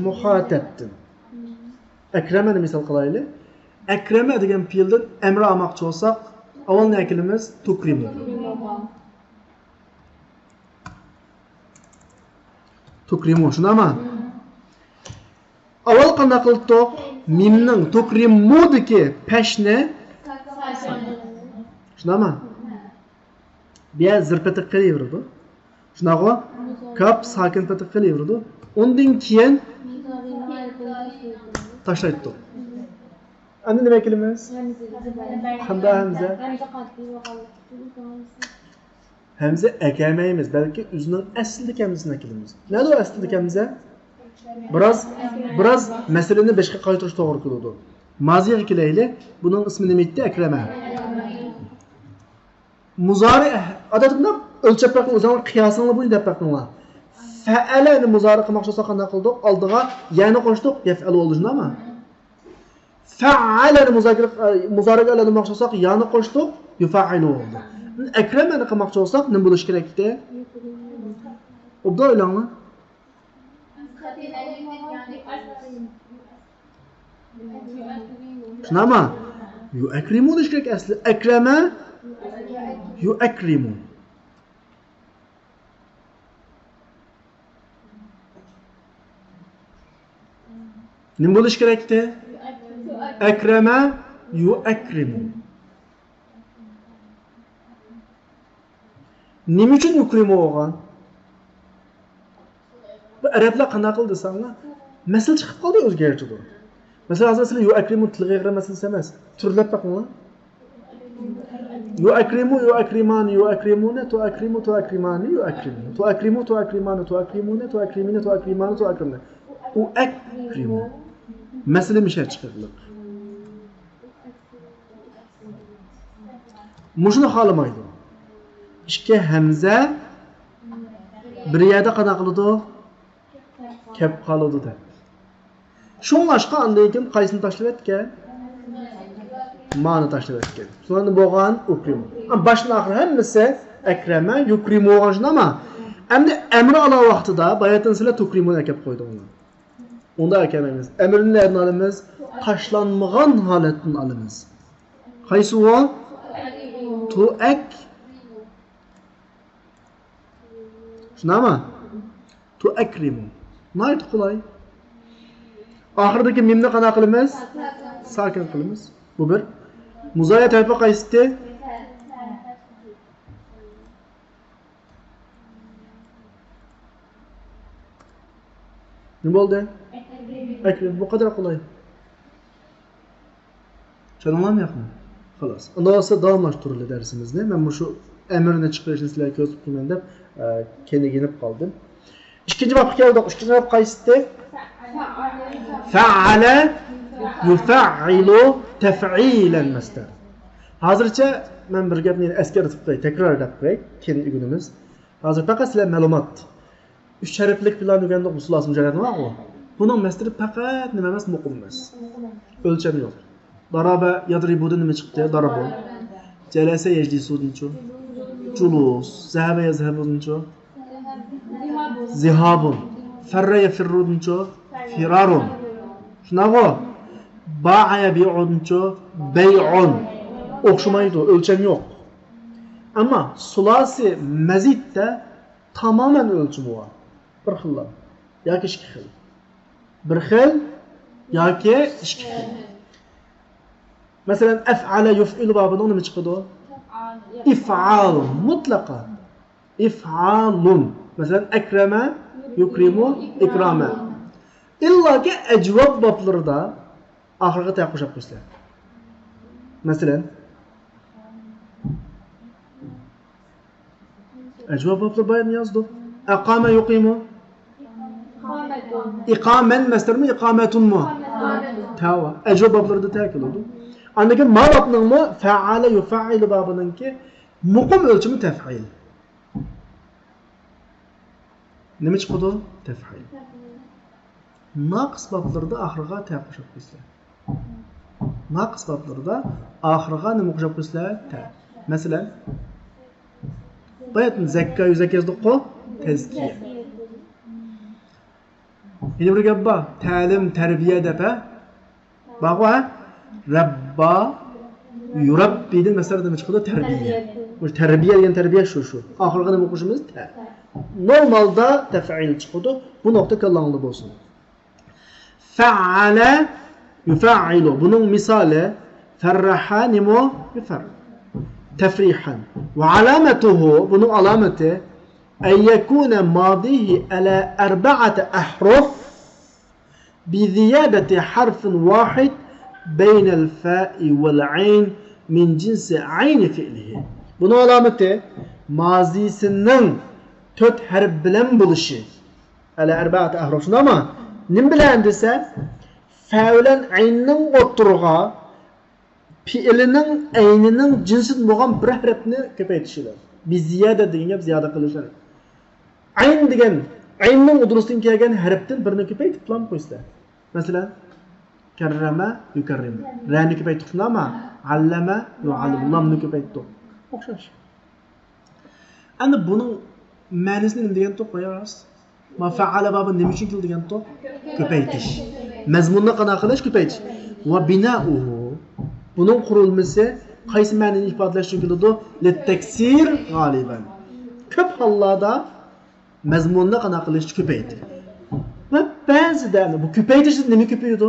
Speaker 1: Muhatabdan. Akramani misol qilaylik. Akrama degan fe'ldan emr olmoqchi bo'lsak, avval ne akilimiz? Tukrimu. Tukrimu, shunami? Avval qanday qildik? Mimning tukrimudiki peshni shunami? Biya zirpati qilaverdi. Shunaqa kap sakin pati qilaverdi. Undan keyin tashlaydi. Endi nima qilamiz? Qanday hamza? Hamza akamaymiz, balki o'zining aslidagi hamzasini qilamiz. Nima u aslidagi hamza? Biraz meseleni beşke qaytırış to'g'ri keladi. Maziga kelaylik. Buning ismi nima edi? Akrama. Muzari odatda o'lchab bakın, o'zinglar qiyosinglar bu deb bakinglar. Fa'alani muzari qilmoqchi bo'lsa qanday qildik? Oldiga yana qo'shdik, yaf'al bo'ldi, shundami? Fa'alani muzariga olmoqchi bo'lsak yana qo'shdik, yufa'il bo'ldi. Ekramani qilmoqchi bo'lsak, nima bo'lish kerakdi? Obda o'ylangmi? Shunami? Yu'akrimu deyish kerak asli. Akrama yu'akrimu. Nima bo'lish kerakdi? Akrama yu'akrimu. Nima uchun yukrimu bo'lgan? Bu arablar qanday qildi desanglar, masal chiqib qoldi o'zgartirdi. Masalan, hozir sizlar yu'akrimu tilga yig'ra masalasi emas. Turlab baqinglar. Yu'akrimu yu'akrimani yu'akrimuna tu'akrimu tu'akrimani yu'akrimu. Tu'akrimu tu'akrimani tu'akrimuna tu'akrimina tu'akrimani tu'akrimuna. U'akrimu. Masala misha chiqardilar. Mushuni xolamaydi. İşte hamza bir yerda qana qiladi? Kep qoladi deb. Shunlashqa andan keyin qaysini tashlab etgan? Ma'ni tashlab etgan. So'nda bo'lgan ukrim. Boshdan oxir hammasi akrama yukrim bo'lgan shunami? Endi amri ala vaqtida bayatdan sizlar tukrimni akab qo'ydi uni. Unda akamaymiz. Amrni nerdan olamiz? Tashlanmagan holatdan olamiz. Qaysi u? Tu'ak Şunama? Tu'akrimu. Nayt qulay. Oxirdagi mimni qana qilamiz? Sakin qilamiz. Bu bir. Muzoya tarafi qaysiti? Nima bo'ldi? Akrim. Bu qadar qulay. Tushunammi yo'qmi? Xolos. Undan sonra davomlashtirildi darsimizni. Men bu shu əmrini çıxırışını sizlərə göz tutmayın deb kendi yenib qaldım. İkinci bab gəldik. İkinci bab qaysıdır? Fa'ala yufa'ilu tef'ilan masdar. Hazırca mən bir gəpni əskər etib qoy, təkrar edib qoy kendi günümüz. Hazır faqat sizlər məlumat. 3 hərflik bilan öyrəndik usul asım cərədi var mı? Bunun məsdəri faqat nima emas, muqim emas. Ölçəmi yox. Daraba yadribuda nima chiqdi? Darabu. Jalasa yajlisudunchu. Julus. Zahaba yazhabunchu. Zihabun. Farra yafirrudunchu. Firarun. Shunaqa. Ba'a yabi'udunchu. Bay'un. O'xshamaydi, o'lcham yo'q. Ammo sulasi mazidda tamamen o'lchami bor. Bir xil yoki ikki xil. Bir xil yoki ikki xil. Mesela ef'ale yuf'ilu babında nima chiqadi? İf'alun mutlaka. İf'alun. Mesela ekreme, yukrimu, ikrame. İlla ki ecvab bablarında ahirga taq qo'shib qo'ysalar. Mesela ecvab bablar bayan yazdı. Aqama yuqimu. İqamen masdarmi, iqametun mu? Tava. Ecvab bablarında ta'kid oldu. Andaki ma'rabning mu fa'ala yufa'il babınınki muqim ölçümü tef'il. Nima chiqadi? Tef'il. Naqs bablarda oxiriga ta qo'shib qo'ysalar. Naqs bablarda oxiriga nima qo'shib qo'ysalar? Ta. Masalan, bayatni zakka yuzakazdiq-ku, tazkiya. Yana bir gap bor, ta'lim, tarbiya deb ha. Baqwa Rabba yurabbidin mesela nima chiqadi? Tarbiya. Bu tarbiya degan tarbiya shu. Oxirgi nima o'qishimiz ta. Normalda taf'il chiqadi. Bu nuqta kallangda bo'lsin. Fa'ala yufa'ilu. Bunun misali farraha nima? Yufar. Tafrihan. Ve alamatuhu, bunun alamati en yekuna madihi ala arba'ati ahruf bi ziyadati harfin wahid بين الفاء والعين من جنس عين فعله. Bunun alameti mazisinin 4 harf bilan bo'lishi. Ala arba'at ahruf ama nim bilan desa fa bilan aynning o'tirg'a fi'lining aynining jinsidan bo'lgan bir harfni ko'paytirishlar. Bi ziyada degan gap ziyoda qilishlar. Ayn degan aynning udrusdan kelgan harfdan birini ko'paytirib plan qo'ysalar. Masalan Kerreme yukerrim. Ra'ni ko'paytirib ama allama yu'allim. Lamni ko'paytirib. O'xshash. Endi buning ma'nosini nima degan to'q qo'yamiz? Ma fa'ala babi nima uchun keldi degan to'q? Ko'paytirish. Mazmunni qanaqa qilish? Ko'paytirish. Va bina'uhu. Buning qurilmasi qaysi ma'noni ifodalash uchun keladi? Lit-taksir g'oliban. Ko'p hollarda mazmunni qanaqa qilish ko'paytiradi. Va ba'zida bu ko'paytirish nima ko'payadi?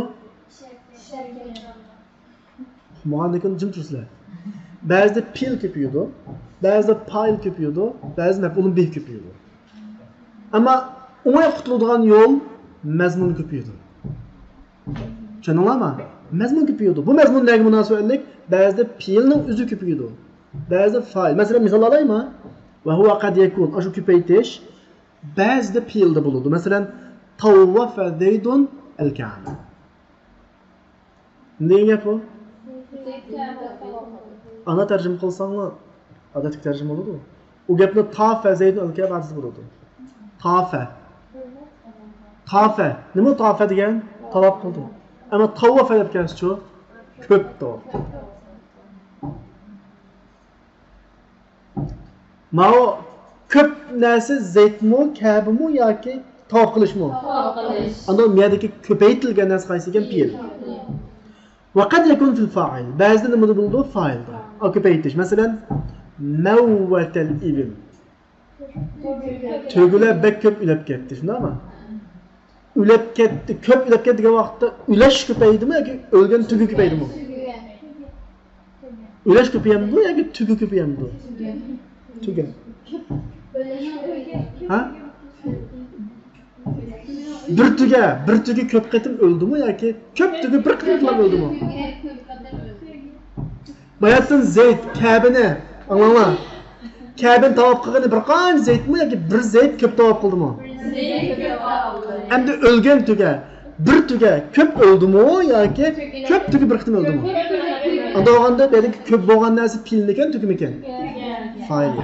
Speaker 1: Muallikin jim tursizlar. Ba'zida pil ko'payadi, ba'zida fa'il ko'payadi, ba'zida maf'ulun bih ko'payadi. Ammo o'ngay qutuladigan yo'l mazmun ko'payadi. Tushuninglarmi? Mazmun ko'payadi. Bu mazmunlarga munosabatlik ba'zida pilning o'zi ko'payadi, ba'zida fa'il. Masalan, misol olaymi? Va huwa qad yakun. Shu ko'paytirish ba'zida pilda bo'ladi. Masalan, tawwafa zaydun al-ka'ba. Nega bu? Ana tarjima qilsanglar, odatlik tarjima bo'ladi. U gapni tafa zaydun al-ka'ba deb bo'ladi. Tafa. Tafa. Nima tafa degan? Tavob qildi. Ammo tawwafa deb kelsa-chi, ko'p tavob. Mao ko'p narsa zaydmi, kabimi yoki tavob qilishmi? Tavob qilish. Ana miyadagi ko'paytirilgan narsa qaysi ekan? Pil. Wa qad yakun fil fa'il. Ba'zida nima bo'ladi? Fa'ilda. Ko'paytirish. Masalan, nawwatal ibil. To'g'ila bek ko'p ulab ketdi, shundaymi? Ulab ketdi, ko'p ulab ketdi degan vaqtda ulash ko'paydimi yoki o'lgan tugi ko'paydimi? Ulash ko'payamdi yoki tugi ko'payamdi? Tugi. Ha? Bir tugi ko'p qatim o'ldimi yoki ko'p tugi bir qatim o'ldimi? Bayatdan Zayd Ka'bani, anlanglar. Ka'bani tavob qilgani bir qancha Zaydmi yoki bir Zayd ko'p tavob qildimi? Endi o'lgan tuga bir tuga ko'p o'ldimi yoki ko'p tugi bir qatim o'ldimi? Unda olganda dedik ko'p bo'lgan narsa pilni ekan, tugim ekan. Fa'il.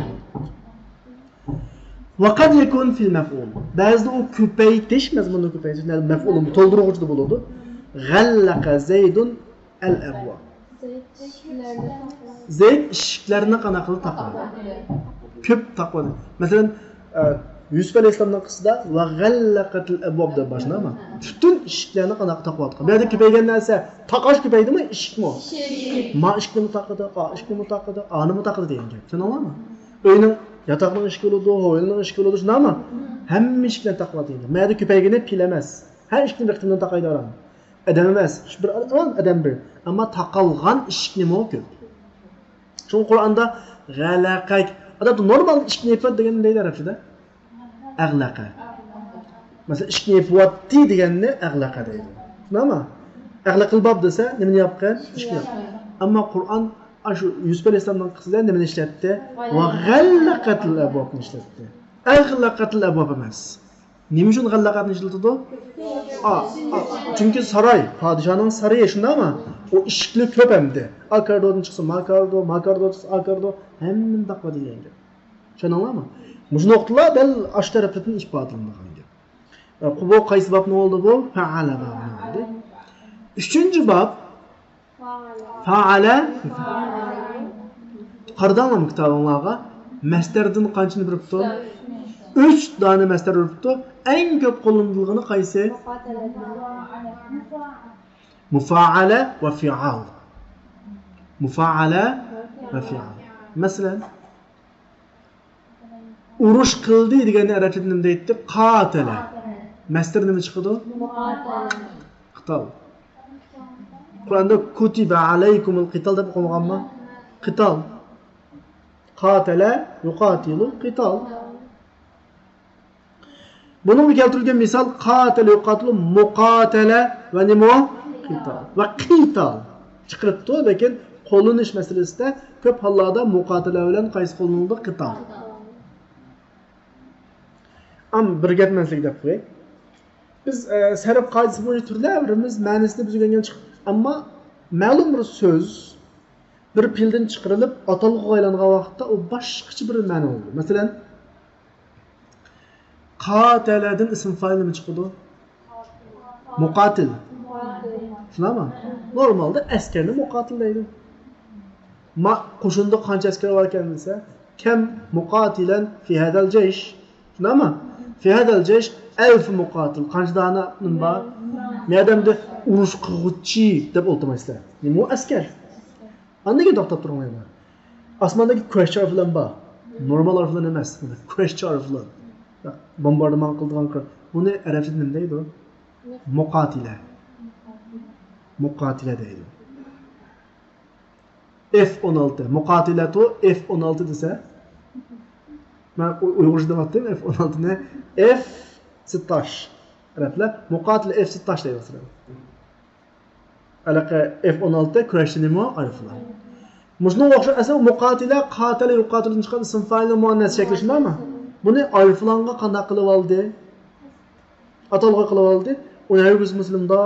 Speaker 1: Va qad yakun fil maf'ul. Ba'zida u ko'paytirish mazmunni ko'paytirish, maf'ulni to'ldiruvchi bo'ladi. Ghallaqa Zaydun al-abwa. Zayd eshiklarni qanaqa qilib taqadi? Ko'p taqadi. Masalan, Yusuf alayhisolamning qissasida va ghallaqatil abwab deb boshlanadi. Butun eshiklarni qanaqa taqadi? Bu yerda ko'paygan narsa taqash ko'paydimi, eshikmi? Ma eshikni taqadi, eshikni taqadi, animi taqadi degan gap. Tushunamizmi? Uyning yataqning eshigi bo'ladi, hovlining eshigi bo'ladi, shundaymi? Hamma eshiklarni taqadi degan. Bu yerda ko'paygani pil emas. Har eshikni bir qismini taqaydi olam. Adam emas, shu bir adam bir. Ammo taqalgan eshik nima ko'p. Shu Qur'onda ghalaqak, adabda normal eshikni yopadi degan deydi arabchada. Aghlaqa. Masalan, eshikni yopadi deganni aghlaqa deydi. Nima? Aghlaqil bob desa, nimani yopgan? Eshikni. Ammo Qur'on shu Yusuf alayhisolamning qissasida nimani ishlatdi? Va ghallaqatil abwabni ishlatdi. Aghlaqatil abwab emas. Nima uchun g'allaqatni ishlatadi? Chunki saroy, podshohning saroyi shundaymi? O eshikli ko'p hamda. Akardodan chiqsa makardo chiqsa akardo, hamma taqva degan gap. Tushunamizmi? Mush nuqtalar dal ash tarafdan ifodalangan gap. Bu qaysi bobni oldi bu? Fa'ala bobni. 3-bob fa'ala. Qardanmi kitobingizga? Masdardan qanchani biribdi? 3 dona masdar biribdi. Eng ko'p qo'llanilgani qaysi? Mufa'ala va fi'al. Mufa'ala va fi'al. Masalan, urush qildi degan arabchada nima deydi? Qatala. Masdar nima chiqadi? Muqatala. Qital. Qur'onda kutiba alaykumul qital deb qo'yilganmi? Qital. Qatala yuqatilu qital. Bunun keltirilgan misal qatil yuqatilu muqatala va nima? Qital. Va qital. Chiqiribdi, lekin qo'llanish masalasida ko'p hollarda muqatala bilan qaysi qo'llanildi? Qital. Am bir gap manslik deb qo'yay. Biz sarf qoidasi bo'yicha turlarimiz ma'nosini biz o'rgangan chiqib, ammo ma'lum bir so'z bir pildan chiqarilib atalg'iga aylangan vaqtda u boshqacha bir ma'no oldi. Masalan, qataladan ism fa'il nima chiqadi? Muqatil. Shunami? Normalda askarni muqatil deydi. Qo'shinda qancha askar bor ekan desa, كم مقاتلا في هذا الجيش شنو في هذا الجيش 1000 مقاتل qancha dana bor meyadamda urush qilg'uchi deb o'ltirmaysizlar nima u askar andaga to'xtab turmayman osmondagi kurashchi bilan bor normal bilan emas kurashchi bilan bombardimon qildigan buni arabchada nima deydi muqatila deydi F-16 muqatilatu F-16 desa ben Uygurca demedim F-16 ne F-16 arablar muqatila F-16 deydi mesela alaka F-16 kurashchi nima ariflar Muşnun o'xshab asal muqatila qatila yuqatildan chiqqan ism fa'il muannas shakli shundaymi buni ariflarga qanday qilib oldi atalg'a qilib oldi uni Aybus Muslimda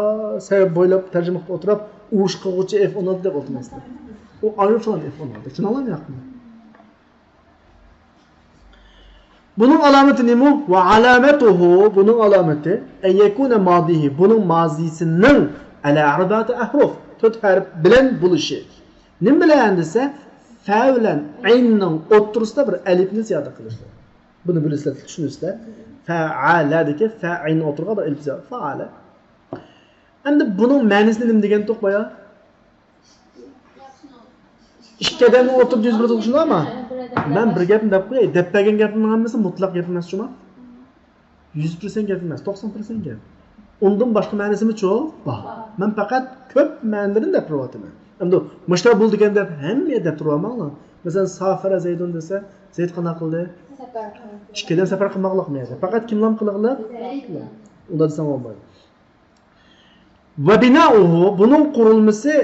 Speaker 1: sabab bo'ylab tarjima qilib o'tirib urush qilguvchi F-16 deb o'tirmasdi o ariflar F-16 tushunolmayapmi bunun alameti nima ve alamatuhu bunun alameti en yekuna madihi bunun mazisinin ala arba'ati ahruf 4 harf bilan bo'lishi nim bilan desa fa'lan aynning o'ttirisida bir alifni ziyoda qilishlar buni bilasizlar tushunasizlar fa'aladagi fa'in o'tirgan bir alif ziyoda fa'ala endi bunun ma'nosini nima degan to'qbaya ikki odamning o'tirib yuz berib tushunadimi ben bir gapni deb qo'yay deb bergan gapimning hammasi mutlaq gap emas shumi 100% gap emas 90% gap undan boshqa ma'nosimi cho'q bor men faqat ko'p ma'nolarni deb turyapman endi mushta bo'ldi degan deb hamma deb turyamanlar masalan safara zaydun desa zayd qana qildi ikkidan safar qilmoqlikmaydi faqat kimlam qiliqlar unda desam bo'lmaydi va binauhu bunun qurilmasi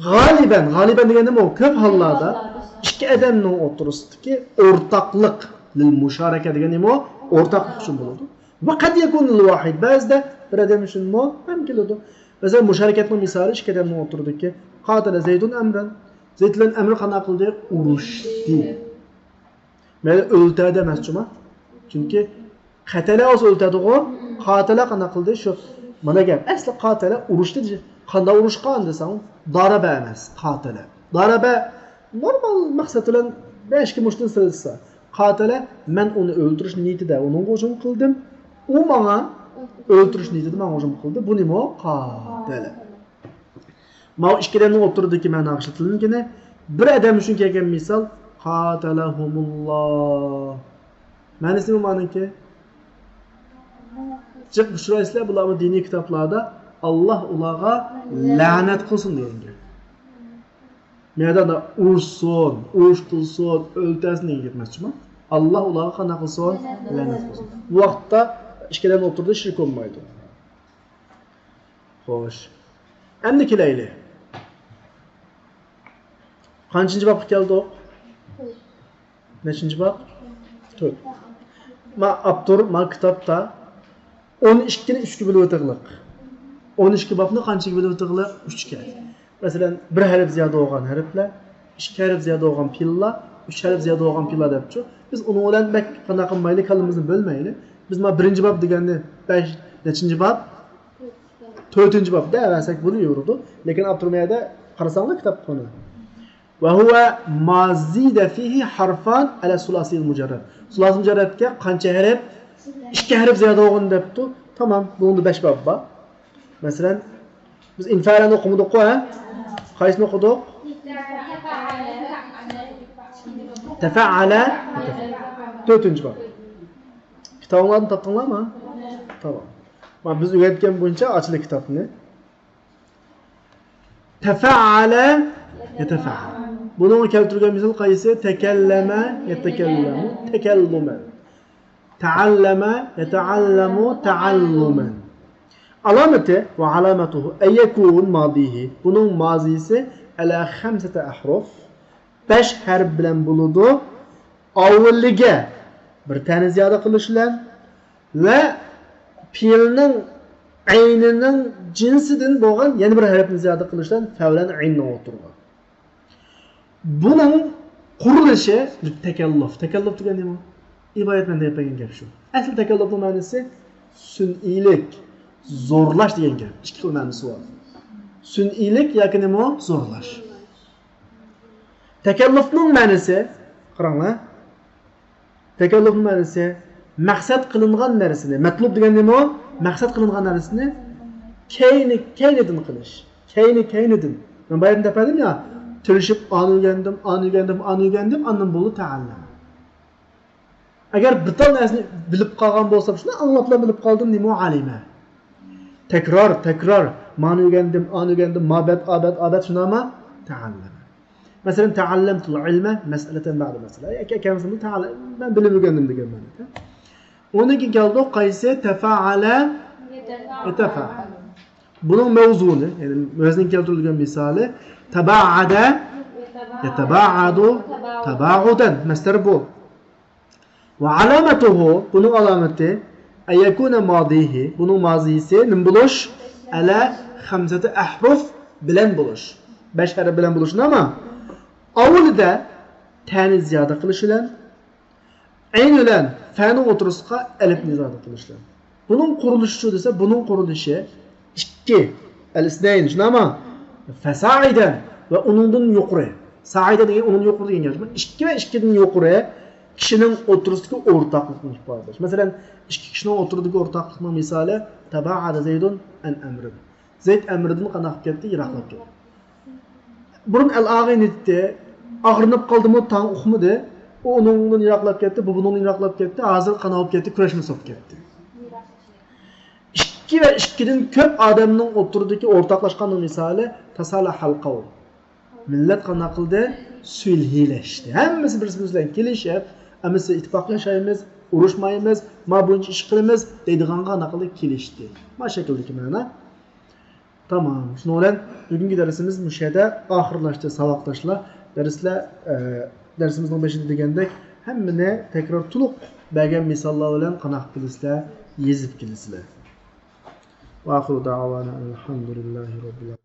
Speaker 1: g'aliban degan nima ko'p hollarda ikki odamning o'tirisidagi o'rtoqlik lil musharaka degan nima o'rtoqlik uchun bo'ladi va qad yakun lil wahid ba'zida bir odam uchun ham keladi masalan musharakatning misoli ikki odamning o'tiridiki qatala zaydun amran zayd bilan amr qanday qildi urushdi mana o'ltadi emas chunki qatala o'z o'ltadiku qatala qanday qildi shu mana gap asli qatala urushdi qanday urushgan desam daraba emas qatala daraba normal maqsad bilan 5 kim ushdan silsa qatala men uni o'ldirish niyatida uning hujum qildim u menga o'ldirish niyatida men hujum qildi bu nima qatala ma ikkilarning o'tirdiki ma'no ishlatilgani bir odam uchun kelgan misol qatalahumulloh ma'nosi nimaniki chiq bushraysizlar bularni diniy kitoblarda Allah ularga la'nat qilsin degan meyada ursun, urush qilsin, o'ltasin degan ketmasmi? Allah ularga qana qilsin, la'nat qilsin. Bu vaqtda ikkidan o'tirdi shirk bo'lmaydi. Xo'sh. Endi kelaylik. Qanchinchi bobga keldik? Nechinchi bob? 4. Ma kitobda 12 ni 3 ga bo'lib o'tadiq. 12 bobni qanchaga bo'lib o'tadiq? 3 ga. Masalan, bir harf ziyoda bo'lgan harflar, 2 harf ziyoda bo'lgan fillar, 3 harf ziyoda bo'lgan fillar debchi. Biz uni bilan bak qana qilmaylik, kalimizni bo'lmaylik. Biz ma birinchi bob deganni 5 nechinchi bob? 4-chi bob derasak bo'laverdi. Lekin Abturmiyada qarasanglar kitobni. Va huwa mazida fihi harfan ala sulasi mujarrad. Sulasi mujarradga qancha harf? 2 harf ziyoda bo'lgan debdi. Tamam, bunda 5 bob bor. Masalan, biz infa'lani o'qimadik-ku, ha? Qaysini o'qidik? Tafa'ala 4-chi bob. Kitoblarni topdinglarmi? Tamam. Mana biz o'rgatgan bo'yicha ochili kitobni. Tafa'ala yatafa'al. Buni keltirgan misol qaysi? Takallama yatakallamu takalluman. Ta'allama yata'allamu ta'alluman. Alameti ve alamatuhu eyyekun madihi. Bunun mazisi ala 5 ahruf. 5 harf bilan buludu. Avvalliga bir tane ziyoda qilishlar va fi'lning aynining jinsidan bo'lgan yana bir harfni ziyoda qilishlar favlan aynni o'tirgan. Buning qurilishi takalluf. Takalluf degan nima? İbadetmende yapılan gap shu. Asl takallufning ma'nosi sun'iylik, zo'rlash degan gap. Ikki xil ma'nosi bor. Sun'iylik yoki nima? Zo'rlash. Takallufning ma'nosi qaranglar, Tekalluf ma'nosi maqsad qilingan narsani, matlub degan nima u? Maqsad qilingan narsani keynidan qilish. Keynidan. Men bayram dedim ya, tilishib o'rgandim, ondan bo'ldi ta'allam. Agar bitta narsani bilib qolgan bo'lsam, shuni anglab bilib qoldim, nima alima. Takror, ma'ni o'rgandim, abad shunama ta'allam. Masalan, ta'allamtul ilma mas'alatan ba'da mas'ala. Akamizning ta'allam ben bilib o'rgandim degan ma'noda. O'niki keldi qaysi tafa'ala yatafa'al. Buning mavzuni, ya'ni o'zining keltirilgan misoli taba'ada yataba'adu taba'udan masdar bu. Ve alamatuhu, bunun alameti ayakuna madihi, bunun mazisi nim buluş ala hamsati ahruf bilen buluş. 5 harf bilen buluşun ama avulda ta'ni ziyada qilishlan, ayn bilan fa'ni o'tirishqa alifni ziyada qilishlan. Bunun qurilishi shu desa, bunun qurilishi 2 al-isnayn shunama fasaidan va unundan yuqori. Saida degan unun yuqori degan gap. 2 va 2 dan yuqori kishining o'tirishiga o'rtoqlikni ifodalash. Masalan, 2 kishining o'tirishiga o'rtoqlikning misoli taba'ada Zaydun an Amr. Zayd Amrdan qanaq ketdi, yiroqlab ketdi. Burun al-ag'in etdi, ag'rinib qoldimi, tang uxmidi, u uningdan yiroqlab ketdi, bu buningdan yiroqlab ketdi, hozir qanab ketdi, kurashma so'p ketdi. 2 va 2 dan ko'p odamning o'tiridagi o'rtoqlashganning misoli tasalahal qavm. Millat qanaq qildi? Sulhilashdi. Hammasi bir-birimiz bilan kelishib, amisi ittifoq yashaymiz, urushmaymiz, ma buncha ish qilamiz deydigan qanaqli kelishdi. Ma shakldagi ma'no. Tamam. Shuni bilan bugungi darsimiz mushada oxirlashdi, saboqdoshlar. Darsimizning 5-da degandek, hammani takror to'liq bergan misollar bilan qanaq qilisizlar, yezib kelisizlar. Va axiru da'vana alhamdulillahi robbil alamin.